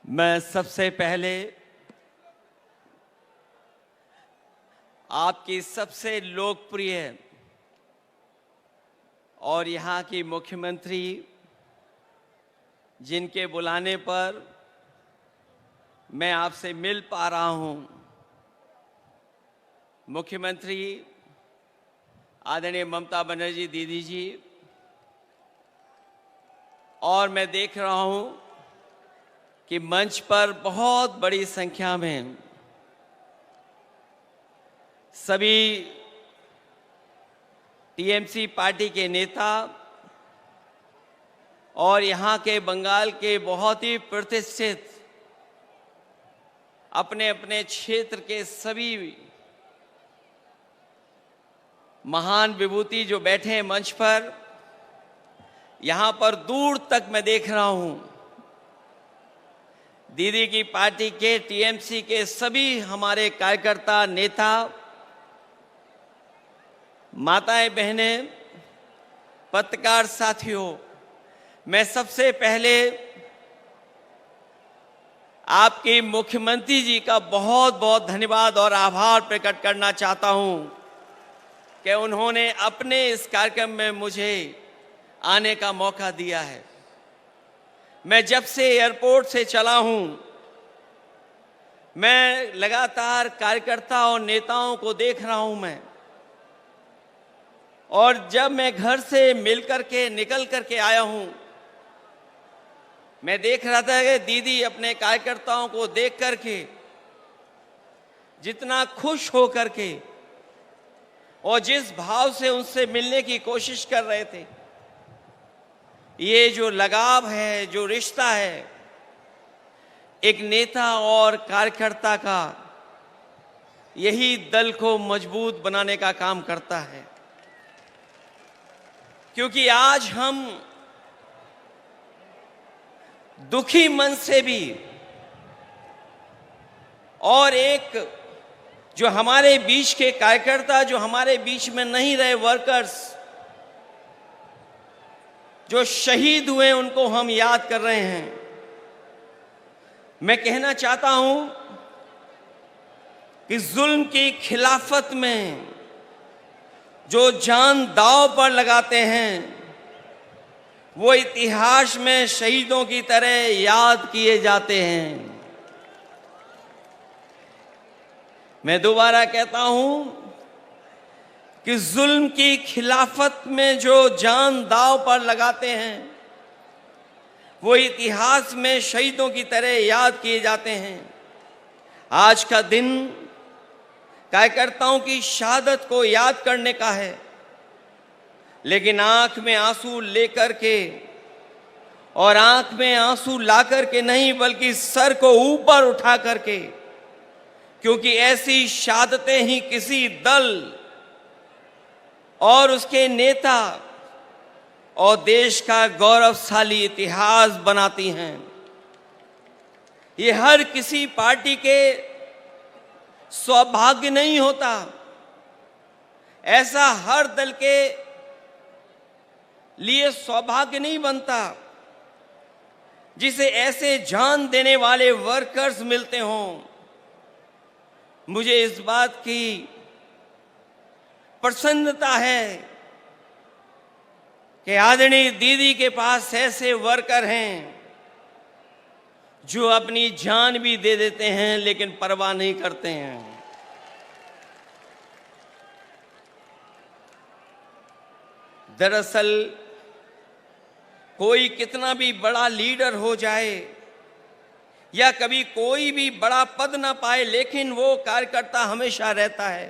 मैं सबसे पहले आपकी सबसे लोकप्रिय और यहाँ की मुख्यमंत्री जिनके बुलाने पर मैं आपसे मिल पा रहा हूँ, मुख्यमंत्री आदरणीय ममता बनर्जी दीदी जी, और मैं देख रहा हूँ कि मंच पर बहुत बड़ी संख्या में सभी टीएमसी पार्टी के नेता और यहाँ के बंगाल के बहुत ही प्रतिष्ठित अपने अपने क्षेत्र के सभी महान विभूति जो बैठे हैं मंच पर, यहाँ पर दूर तक मैं देख रहा हूँ दीदी की पार्टी के टीएमसी के सभी हमारे कार्यकर्ता, नेता, माताएं, बहनें, पत्रकार साथियों, मैं सबसे पहले आपकी मुख्यमंत्री जी का बहुत बहुत धन्यवाद और आभार प्रकट करना चाहता हूं कि उन्होंने अपने इस कार्यक्रम में मुझे आने का मौका दिया है। मैं जब से एयरपोर्ट से चला हूं, मैं लगातार कार्यकर्ता और नेताओं को देख रहा हूं और जब मैं घर से निकल करके आया हूं, मैं देख रहा था कि दीदी अपने कार्यकर्ताओं को देख करके जितना खुश हो करके और जिस भाव से उनसे मिलने की कोशिश कर रहे थे, ये जो लगाव है, जो रिश्ता है एक नेता और कार्यकर्ता का, यही दल को मजबूत बनाने का काम करता है। क्योंकि आज हम दुखी मन से भी और एक जो हमारे बीच के कार्यकर्ता, जो हमारे बीच में नहीं रहे वर्कर्स, जो शहीद हुए, उनको हम याद कर रहे हैं। मैं कहना चाहता हूं कि जुल्म की खिलाफत में जो जान दांव पर लगाते हैं वो इतिहास में शहीदों की तरह याद किए जाते हैं। मैं दोबारा कहता हूं कि जुल्म की खिलाफत में जो जान दांव पर लगाते हैं वो इतिहास में शहीदों की तरह याद किए जाते हैं। आज का दिन कार्यकर्ताओं की शहादत को याद करने का है, लेकिन आंख में आंसू लेकर के और आंख में आंसू ला करके नहीं, बल्कि सर को ऊपर उठा करके, क्योंकि ऐसी शहादतें ही किसी दल और उसके नेता और देश का गौरवशाली इतिहास बनाती हैं। ये हर किसी पार्टी के सौभाग्य नहीं होता, ऐसा हर दल के लिए सौभाग्य नहीं बनता जिसे ऐसे जान देने वाले वर्कर्स मिलते हों। मुझे इस बात की प्रसन्नता है कि आदरणीय दीदी के पास ऐसे वर्कर हैं जो अपनी जान भी दे देते हैं लेकिन परवाह नहीं करते हैं। दरअसल कोई कितना भी बड़ा लीडर हो जाए या कभी कोई भी बड़ा पद ना पाए, लेकिन वो कार्यकर्ता हमेशा रहता है।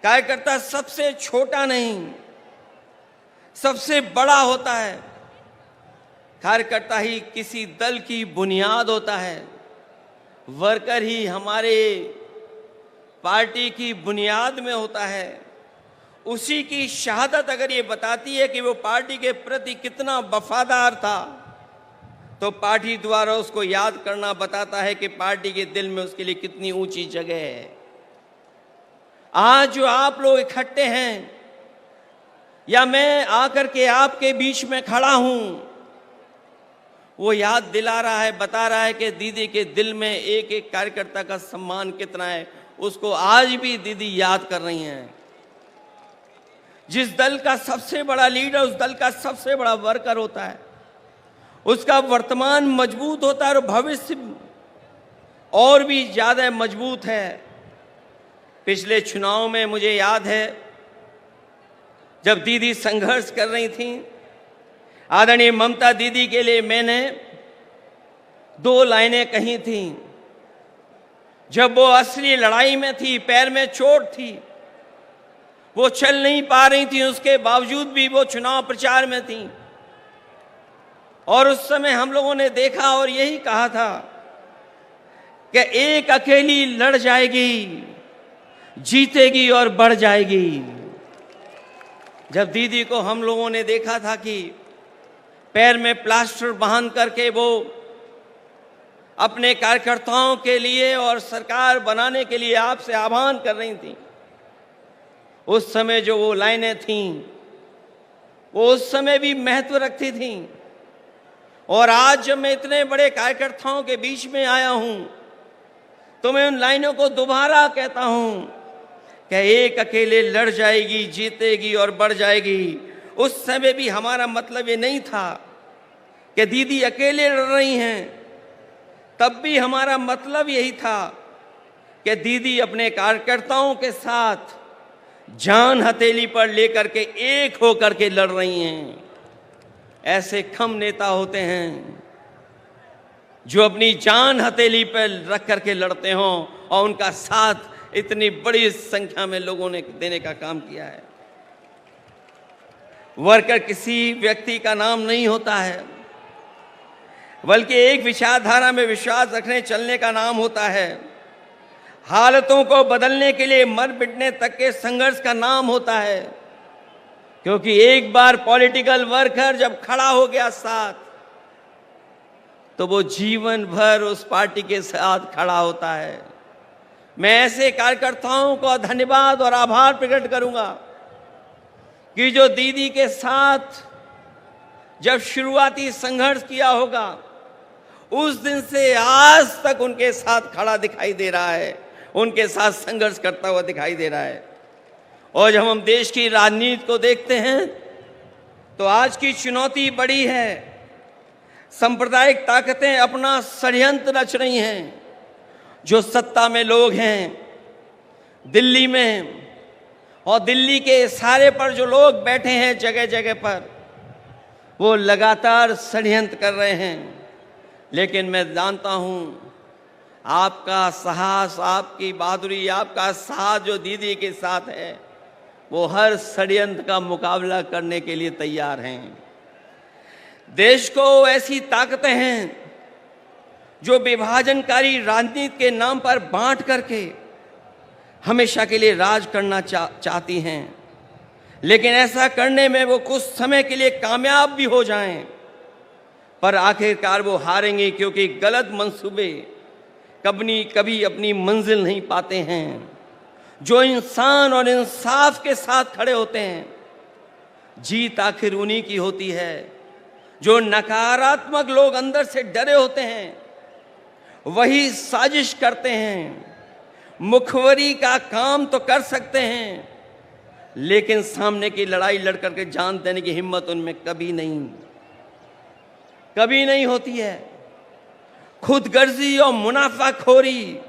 कार्यकर्ता सबसे छोटा नहीं, सबसे बड़ा होता है। कार्यकर्ता ही किसी दल की बुनियाद होता है। वर्कर ही हमारे पार्टी की बुनियाद में होता है। उसी की शहादत अगर ये बताती है कि वो पार्टी के प्रति कितना वफादार था, तो पार्टी द्वारा उसको याद करना बताता है कि पार्टी के दिल में उसके लिए कितनी ऊंची जगह है। आज जो आप लोग इकट्ठे हैं या मैं आकर के आपके बीच में खड़ा हूं, वो याद दिला रहा है, बता रहा है कि दीदी के दिल में एक एक कार्यकर्ता का सम्मान कितना है, उसको आज भी दीदी याद कर रही हैं। जिस दल का सबसे बड़ा लीडर उस दल का सबसे बड़ा वर्कर होता है, उसका वर्तमान मजबूत होता है और भविष्य और भी ज्यादा मजबूत है। पिछले चुनाव में मुझे याद है, जब दीदी संघर्ष कर रही थी, आदरणीय ममता दीदी के लिए मैंने 2 लाइनें कही थी। जब वो असली लड़ाई में थी, पैर में चोट थी, वो चल नहीं पा रही थी, उसके बावजूद भी वो चुनाव प्रचार में थी। और उस समय हम लोगों ने देखा और यही कहा था कि एक अकेली लड़ जाएगी, जीतेगी और बढ़ जाएगी। जब दीदी को हम लोगों ने देखा था कि पैर में प्लास्टर बांध करके वो अपने कार्यकर्ताओं के लिए और सरकार बनाने के लिए आपसे आह्वान कर रही थी, उस समय जो वो लाइनें थीं वो उस समय भी महत्व रखती थीं। और आज जब मैं इतने बड़े कार्यकर्ताओं के बीच में आया हूं तो मैं उन लाइनों को दोबारा कहता हूं कि एक अकेले लड़ जाएगी, जीतेगी और बढ़ जाएगी। उस समय भी हमारा मतलब ये नहीं था कि दीदी अकेले लड़ रही हैं, तब भी हमारा मतलब यही था कि दीदी अपने कार्यकर्ताओं के साथ जान हथेली पर लेकर के एक होकर के लड़ रही हैं। ऐसे कम नेता होते हैं जो अपनी जान हथेली पर रख करके लड़ते हों और उनका साथ इतनी बड़ी संख्या में लोगों ने देने का काम किया है। वर्कर किसी व्यक्ति का नाम नहीं होता है, बल्कि एक विचारधारा में विश्वास रखने चलने का नाम होता है। हालतों को बदलने के लिए मर मिटने तक के संघर्ष का नाम होता है। क्योंकि एक बार पॉलिटिकल वर्कर जब खड़ा हो गया साथ, तो वो जीवन भर उस पार्टी के साथ खड़ा होता है। मैं ऐसे कार्यकर्ताओं को धन्यवाद और आभार प्रकट करूंगा कि जो दीदी के साथ जब शुरुआती संघर्ष किया होगा, उस दिन से आज तक उनके साथ खड़ा दिखाई दे रहा है, उनके साथ संघर्ष करता हुआ दिखाई दे रहा है। और जब हम देश की राजनीति को देखते हैं तो आज की चुनौती बड़ी है। सांप्रदायिक ताकतें अपना षड्यंत्र रच रही हैं। जो सत्ता में लोग हैं दिल्ली में, और दिल्ली के इशारे पर जो लोग बैठे हैं जगह जगह पर, वो लगातार षड्यंत्र कर रहे हैं। लेकिन मैं जानता हूं आपका साहस, आपकी बहादुरी, आपका साथ जो दीदी के साथ है, वो हर षड्यंत्र का मुकाबला करने के लिए तैयार हैं। देश को ऐसी ताकतें हैं जो विभाजनकारी राजनीति के नाम पर बांट करके हमेशा के लिए राज करना चाहती हैं। लेकिन ऐसा करने में वो कुछ समय के लिए कामयाब भी हो जाएं, पर आखिरकार वो हारेंगे, क्योंकि गलत मंसूबे कभी अपनी मंजिल नहीं पाते हैं। जो इंसान और इंसाफ के साथ खड़े होते हैं, जीत आखिर उन्हीं की होती है। जो नकारात्मक लोग अंदर से डरे होते हैं, वही साजिश करते हैं। मुखबरी का काम तो कर सकते हैं, लेकिन सामने की लड़ाई लड़ करके जान देने की हिम्मत उनमें कभी नहीं होती है। खुदगर्जी और मुनाफाखोरी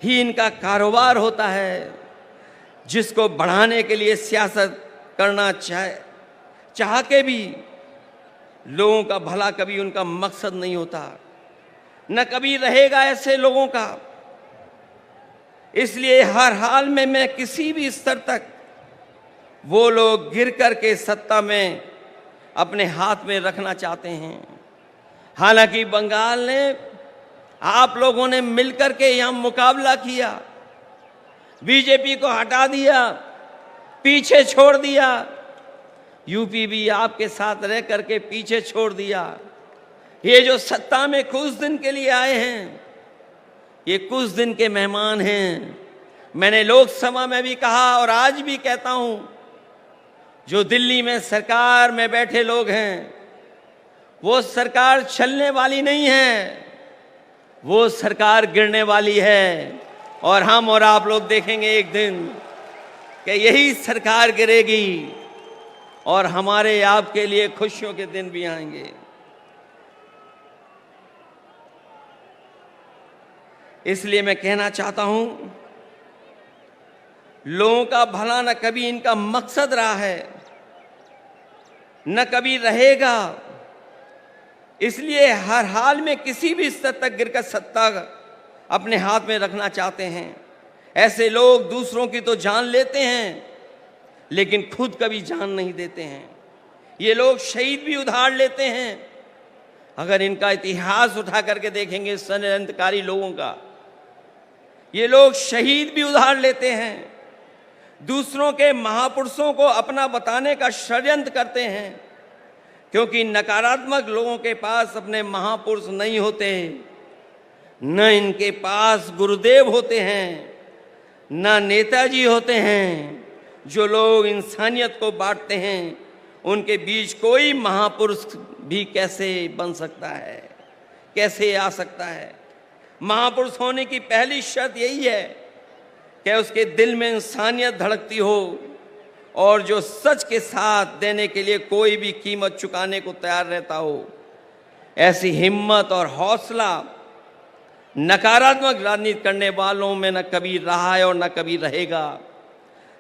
ही इनका कारोबार होता है, जिसको बढ़ाने के लिए सियासत करना चाह के भी लोगों का भला कभी उनका मकसद नहीं होता, न कभी रहेगा ऐसे लोगों का। इसलिए हर हाल में मैं किसी भी स्तर तक वो लोग गिर करके सत्ता में अपने हाथ में रखना चाहते हैं। हालांकि बंगाल ने, आप लोगों ने मिलकर के यहां मुकाबला किया, बीजेपी को हटा दिया, पीछे छोड़ दिया। यूपी भी आपके साथ रह करके पीछे छोड़ दिया। ये जो सत्ता में कुछ दिन के लिए आए हैं, ये कुछ दिन के मेहमान हैं। मैंने लोकसभा में भी कहा और आज भी कहता हूं, जो दिल्ली में सरकार में बैठे लोग हैं, वो सरकार चलने वाली नहीं है, वो सरकार गिरने वाली है। और हम और आप लोग देखेंगे एक दिन कि यही सरकार गिरेगी और हमारे आपके लिए खुशियों के दिन भी आएंगे। इसलिए मैं कहना चाहता हूं, लोगों का भला न कभी इनका मकसद रहा है, न कभी रहेगा। इसलिए हर हाल में किसी भी स्तर तक गिरकर सत्ता अपने हाथ में रखना चाहते हैं। ऐसे लोग दूसरों की तो जान लेते हैं, लेकिन खुद कभी जान नहीं देते हैं। ये लोग शहीद भी उधार लेते हैं। अगर इनका इतिहास उठा करके देखेंगे षड्यंत्रकारी लोगों का, ये लोग शहीद भी उधार लेते हैं, दूसरों के महापुरुषों को अपना बताने का षड्यंत्र करते हैं, क्योंकि नकारात्मक लोगों के पास अपने महापुरुष नहीं होते, न इनके पास गुरुदेव होते हैं, न नेताजी होते हैं। जो लोग इंसानियत को बांटते हैं, उनके बीच कोई महापुरुष भी कैसे बन सकता है, कैसे आ सकता है? महापुरुष होने की पहली शर्त यही है कि उसके दिल में इंसानियत धड़कती हो और जो सच के साथ देने के लिए कोई भी कीमत चुकाने को तैयार रहता हो। ऐसी हिम्मत और हौसला नकारात्मक राजनीति करने वालों में न कभी रहा है और न कभी रहेगा।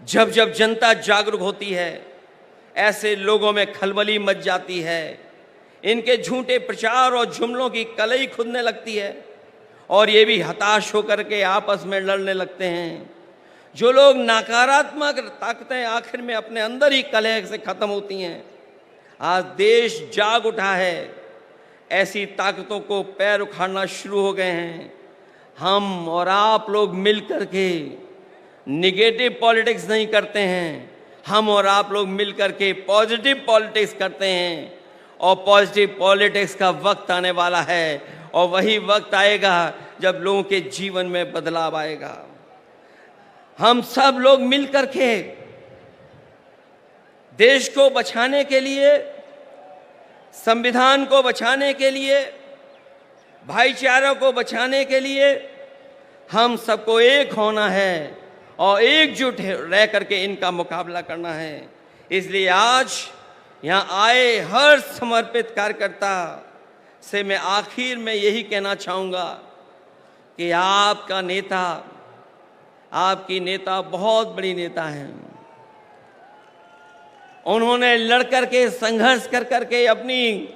जब जब जनता जागरूक होती है, ऐसे लोगों में खलबली मच जाती है। इनके झूठे प्रचार और जुमलों की कलई खुदने लगती है और ये भी हताश होकर के आपस में लड़ने लगते हैं। जो लोग नकारात्मक ताकतें आखिर में अपने अंदर ही कलह से खत्म होती हैं। आज देश जाग उठा है, ऐसी ताकतों को पैर उखाड़ना शुरू हो गए हैं। हम और आप लोग मिल करके निगेटिव पॉलिटिक्स नहीं करते हैं, हम और आप लोग मिल करके पॉजिटिव पॉलिटिक्स करते हैं। और पॉजिटिव पॉलिटिक्स का वक्त आने वाला है, और वही वक्त आएगा जब लोगों के जीवन में बदलाव आएगा। हम सब लोग मिल करके देश को बचाने के लिए, संविधान को बचाने के लिए, भाईचारा को बचाने के लिए हम सबको एक होना है और एकजुट रह करके इनका मुकाबला करना है। इसलिए आज यहाँ आए हर समर्पित कार्यकर्ता से मैं आखिर में यही कहना चाहूँगा कि आपका नेता, आपकी नेता बहुत बड़ी नेता हैं। उन्होंने लड़ करके, संघर्ष कर करके, अपनी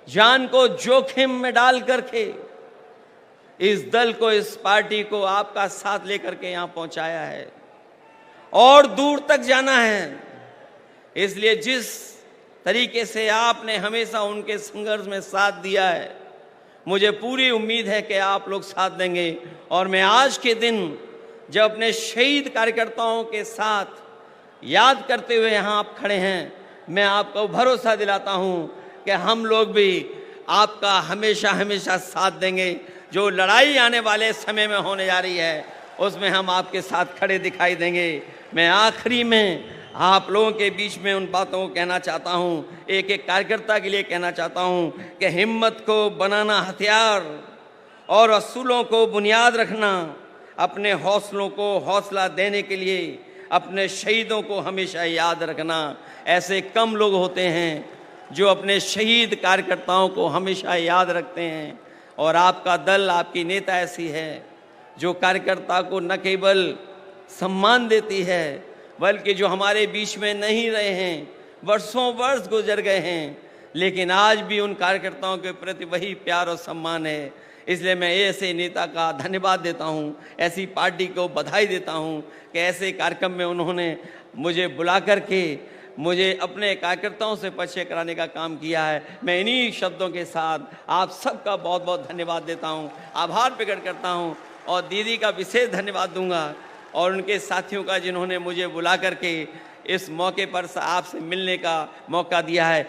जान को जोखिम में डाल करके इस दल को, इस पार्टी को आपका साथ लेकर के यहाँ पहुंचाया है और दूर तक जाना है। इसलिए जिस तरीके से आपने हमेशा उनके संघर्ष में साथ दिया है, मुझे पूरी उम्मीद है कि आप लोग साथ देंगे। और मैं आज के दिन जब अपने शहीद कार्यकर्ताओं के साथ याद करते हुए यहाँ आप खड़े हैं, मैं आपको भरोसा दिलाता हूँ कि हम लोग भी आपका हमेशा हमेशा साथ देंगे। जो लड़ाई आने वाले समय में होने जा रही है, उसमें हम आपके साथ खड़े दिखाई देंगे। मैं आखिरी में आप लोगों के बीच में उन बातों को कहना चाहता हूँ, एक एक कार्यकर्ता के लिए कहना चाहता हूँ कि हिम्मत को बनाना हथियार और असूलों को बुनियाद रखना, अपने हौसलों को हौसला देने के लिए अपने शहीदों को हमेशा याद रखना। ऐसे कम लोग होते हैं जो अपने शहीद कार्यकर्ताओं को हमेशा याद रखते हैं। और आपका दल, आपकी नेता ऐसी है जो कार्यकर्ता को न केवल सम्मान देती है, बल्कि जो हमारे बीच में नहीं रहे हैं, वर्षों वर्ष गुजर गए हैं, लेकिन आज भी उन कार्यकर्ताओं के प्रति वही प्यार और सम्मान है। इसलिए मैं ऐसे नेता का धन्यवाद देता हूं, ऐसी पार्टी को बधाई देता हूं कि ऐसे कार्यक्रम में उन्होंने मुझे बुला करके मुझे अपने कार्यकर्ताओं से परिचय कराने का काम किया है। मैं इन्हीं शब्दों के साथ आप सबका बहुत बहुत धन्यवाद देता हूं, आभार प्रकट करता हूं और दीदी का विशेष धन्यवाद दूंगा और उनके साथियों का जिन्होंने मुझे बुला करके इस मौके पर आपसे मिलने का मौका दिया है।